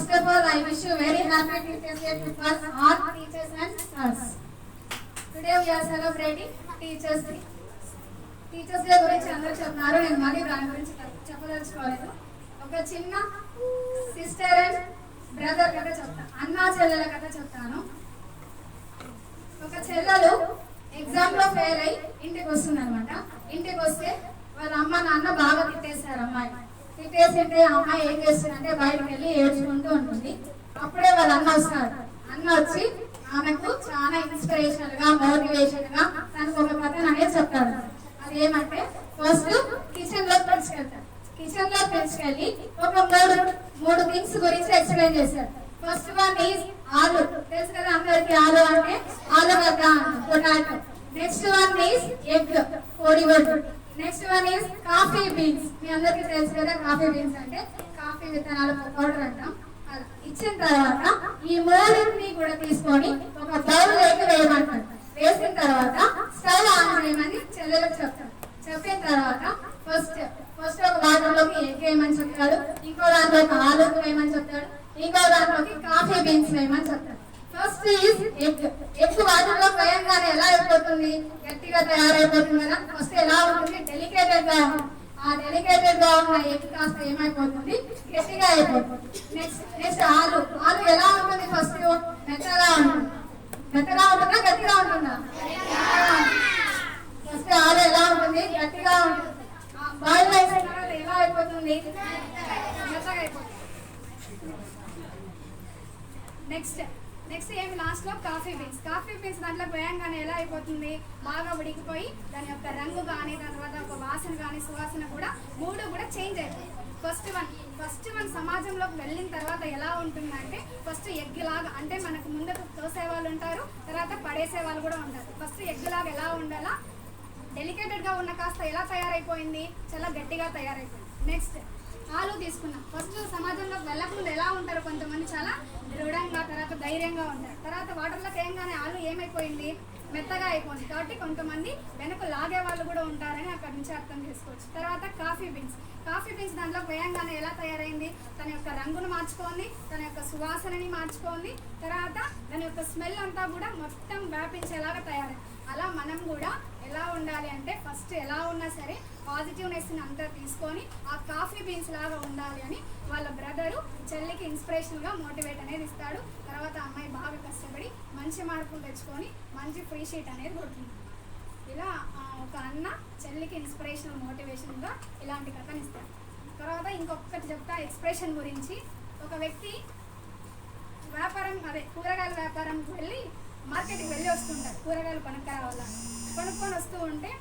First of all, I wish you very happy Teachers Day to all teachers and stars. Today we are celebrating Teachers Day. Teachers day గురించి అందరూ చెప్తున్నారు, నేను మళ్ళీ దాని గురించి చెప్పదలుచుకోలేదు. ఒక చిన్న సిస్టర్ అండ్ బ్రదర్ కథ చెప్తాను, అన్నా చెల్లెల కథ చెప్తాను. ఒక చెల్లెలు ఎగ్జామ్ లో ఫెయిల్ అయి ఇంటికి వస్తుంది అనమాట. ఇంటికి వస్తే వాళ్ళ అమ్మ నాన్న బాగా తిట్టేశారు. అమ్మాయి తిట్టేసింటే ఆ అమ్మాయి ఏం చేస్తుందంటే బయటకు వెళ్ళి ఏడ్చుకుంటూ ఉంటుంది. అప్పుడే వాళ్ళ అన్న వస్తారు. అన్న వచ్చి ఆమెకు చాలా ఇన్స్పిరేషన్ గా మోటివేషన్ గా తనకు ఒక కథను అనేది చెప్తాడు. ఏమంటే ఫస్ట్ కిచెన్ లో తీసుకెళ్తారు. కిచెన్ లో తీసుకెళ్ళి ఒక మూడు థింగ్స్ గురించి ఎక్స్ప్లెయిన్ చేశారు. ఫస్ట్ వన్ ఈజ్ ఆలు, తెలుసు కదా అందరికి, ఆలు అంటే ఆలుగడ్డ, potato. Next one is egg, కోడిగుడ్డు. Next one is coffee beans, మీ అందరికి తెలుసు కదా కాఫీ బీన్స్ అంటే కాఫీ విత్తనాలు పౌడర్ అంటాం. ఇచ్చిన తర్వాత ఈ మూడింటిని కూడా తీసుకొని ఒక బౌల్ లోకి వేయమంటారు. వేసిన తర్వాత స్టవ్ ఆన్ చేయమని చెల్లెలకు చెప్తాడు. చెప్పిన తర్వాత ఫస్ట్ ఒక వాటర్లోకి ఎగ్ వేయమని చెప్తాడు, ఇంకో దాంట్లోకి ఆలు వేయమని చెప్తాడు, ఇంకో దాంట్లోకి కాఫీ బీన్స్ వేయమని చెప్తాడు. First is egg. ఎగ్ వాటర్లో వేయంగానే ఎలా అయిపోతుంది, గట్టిగా తయారైపోతుంది కదా. ఫస్ట్ ఎలా ఉంటుంది, డెలికేటెడ్ గా ఉంటుంది. ఆ డెలికేటెడ్ గా ఉన్న ఎగ్ కాస్త ఏమైపోతుంది, గట్టిగా అయిపోతుంది. నెక్స్ట్ ఆలు ఎలా ఉంటుంది, ఫస్ట్ మెత్తగా ఉంటుంది. మెత్తగా ఉంటుందా గట్టిగా ఉంటుందా? ఫస్ట్ ఆలు ఎలా ఉంటుంది, గట్టిగా ఉంటుంది. బాయిల్ అయిన తర్వాత ఎలా అయిపోతుంది, మెత్తగా అయిపోతుంది. నెక్స్ట్ ఏమి లాస్ట్ లో కాఫీ బీన్స్ దాంట్లో వేయంగానే ఎలా అయిపోతుంది, బాగా ఉడికిపోయి దాని యొక్క రంగు కానీ దాని తర్వాత ఒక వాసన కానీ సువాసన కూడా మూడు కూడా చేంజ్ అయిపోతుంది. ఫస్ట్ వన్ సమాజంలోకి వెళ్ళిన తర్వాత ఎలా ఉంటుందంటే ఫస్ట్ ఎగ్ లాగా, అంటే మనకు ముందుకు తోసే వాళ్ళు ఉంటారు, తర్వాత పడేసే వాళ్ళు కూడా ఉంటారు. ఫస్ట్ ఎగ్ లాగా ఎలా ఉండాలా, డెలికేటెడ్ గా ఉన్న కాస్త ఎలా తయారైపోయింది, చాలా గట్టిగా తయారైపోయింది. నెక్స్ట్ ఆలు తీసుకున్నాం. ఫస్ట్ సమాజంలోకి వెళ్ళకుండా ఎలా ఉంటారు, కొంతమంది చాలా దృఢంగా, తర్వాత ధైర్యంగా ఉంటారు. తర్వాత వాటర్లోకి వేయంగానే ఆలు ఏమైపోయింది, మెత్తగా అయిపోయింది. కాబట్టి కొంతమంది వెనక లాగే వాళ్ళు కూడా ఉంటారని అక్కడి నుంచి అర్థం చేసుకోవచ్చు. తర్వాత కాఫీ బీన్స్ దాంట్లో వేయంగానే ఎలా తయారైంది, తన యొక్క రంగును మార్చుకోండి, తన యొక్క సువాసనని మార్చుకోండి, తర్వాత దాని యొక్క స్మెల్ అంతా కూడా మొత్తం వ్యాపించేలాగా తయారైంది. అలా మనం కూడా ఎలా ఉండాలి అంటే ఫస్ట్ ఎలా ఉన్నా సరే పాజిటివ్నెస్ని అంతా తీసుకొని ఆ కాఫీ బీన్స్ లాగా ఉండాలి అని వాళ్ళ బ్రదరు చెల్లికి ఇన్స్పిరేషన్గా మోటివేట్ అనేది ఇస్తాడు. తర్వాత అమ్మాయి బాగా కష్టపడి మంచి మార్కులు తెచ్చుకొని మంచి ఫ్రీ షీట్ అనేది కొడుతుంది. ఇలా ఒక అన్న చెల్లికి ఇన్స్పిరేషనల్ మోటివేషన్గా ఇలాంటి కథను ఇస్తాడు. తర్వాత ఇంకొకటి చెప్తా ఎక్స్ప్రెషన్ గురించి. ఒక వ్యక్తి కూరగాయల వ్యాపారంకి వెళ్ళి మార్కెట్కి వెళ్ళి వస్తుంటారు, కూరగాయలు కొనుక్కొని వస్తూ ఉంటే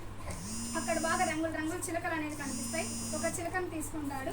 అక్కడ బాగా రంగులు చిలుకలు అనేది కనిపిస్తాయి. ఒక చిలుకను తీసుకుంటాడు.